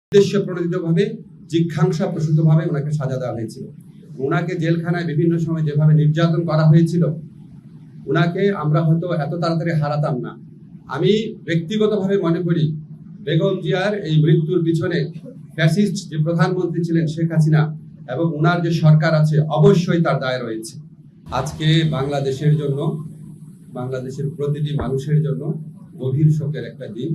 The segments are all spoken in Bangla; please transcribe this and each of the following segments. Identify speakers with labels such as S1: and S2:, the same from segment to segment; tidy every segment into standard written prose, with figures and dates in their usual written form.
S1: উদ্দেশ্য প্রণোদিতভাবে জিজ্ঞাসাপ্রসূতভাবে ওনাকে সাজা দেওয়া হয়েছিল। ওনাকে জেলখানায় বিভিন্ন সময় যেভাবে নির্যাতন করা হয়েছিল, ওনাকে আমরা হয়তো এত তাড়াতাড়ি হারাতাম না। আমি ব্যক্তিগতভাবে মনে করি বেগম জিয়ার এই মৃত্যুর পিছনে ফ্যাসিস্ট যে প্রধানমন্ত্রী ছিলেন শেখ হাসিনা এবং ওনার যে সরকার আছে অবশ্যই তার দায় রয়েছে। আজকে বাংলাদেশের জন্য, বাংলাদেশের প্রতিটি মানুষের জন্য গভীর শোকের একটা দিন।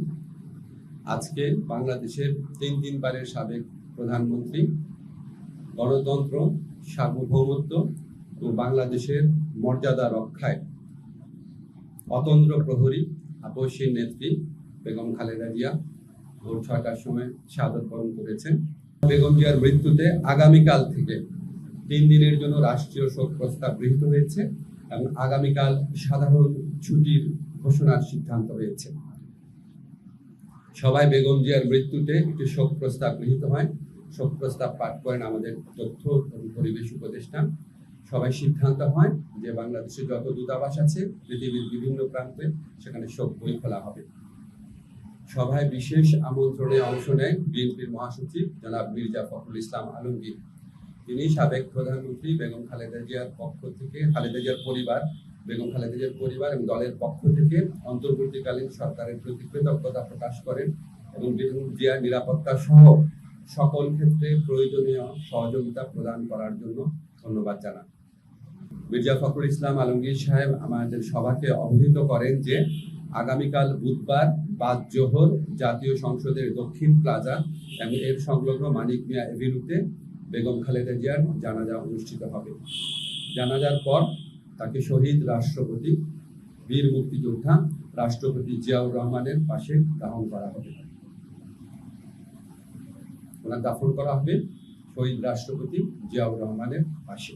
S1: আজকে বাংলাদেশের তিনবারের সাবেক প্রধানমন্ত্রী, গণতন্ত্র, সার্বভৌমত্ব ও বাংলাদেশের মর্যাদা রক্ষায় অতন্দ্র প্রহরী আপসীর নেত্রী বেগম খালেদা জিয়া ভোর ৬টার সময় শাহাদত বরণ করেছেন। বেগম জিয়ার মৃত্যুতে আগামীকাল থেকে ৩ দিনের জন্য রাষ্ট্রীয় শোক প্রস্তাব গৃহীত হয়েছে এবং আগামীকাল সাধারণ ছুটির ঘোষণার সিদ্ধান্ত হয়েছে। সবাই বেগম জিয়ার মৃত্যুতে একটি শোক প্রস্তাব গৃহীত হয়। শোক প্রস্তাব পাঠ করেন আমাদের তথ্য এবং পরিবেশ উপদেষ্টা। সবাই সিদ্ধান্ত হয় যে বাংলাদেশের যত দূতাবাস আছে পৃথিবীর বিভিন্ন প্রান্তে সেখানে শোক বই খোলা হবে। সভায় বিশেষ আমন্ত্রণে অংশ নেয় বিএনপির মহাসচিব জনাব মির্জা ফখরুল ইসলাম আলমগীর। তিনি সাবেক প্রধানমন্ত্রী বেগম খালেদা জিয়ার পক্ষ থেকে, খালেদা জিয়ার পরিবার, বেগম খালেদা জিয়ার পরিবার এবং দলের পক্ষ থেকে অন্তর্বর্তীকালীন সরকারের প্রতি কৃতজ্ঞতা প্রকাশ করেন এবং বেগম জিয়ার নিরাপত্তা সহ সকল ক্ষেত্রে প্রয়োজনীয় সহযোগিতা প্রদান করার জন্য ধন্যবাদ জানান। মির্জা ফখরুল ইসলাম আলমগীর সাহেব আমাদের সভাকে অবহিত করেন যে আগামীকাল বুধবার বাদ জোহর জাতীয় সংসদের দক্ষিণ প্লাজা এবং এর সংলগ্ন মানিক মিয়া এভিনিউতে বেগম খালেদা জিয়ার জানাজা অনুষ্ঠিত হবে। জানাজার পর তাকে শহীদ রাষ্ট্রপতি, বীর মুক্তিযোদ্ধা রাষ্ট্রপতি জিয়াউর রহমানের পাশে দাফন করা হবে। ওনার দাফন করা হবে শহীদ রাষ্ট্রপতি জিয়াউর রহমানের পাশে।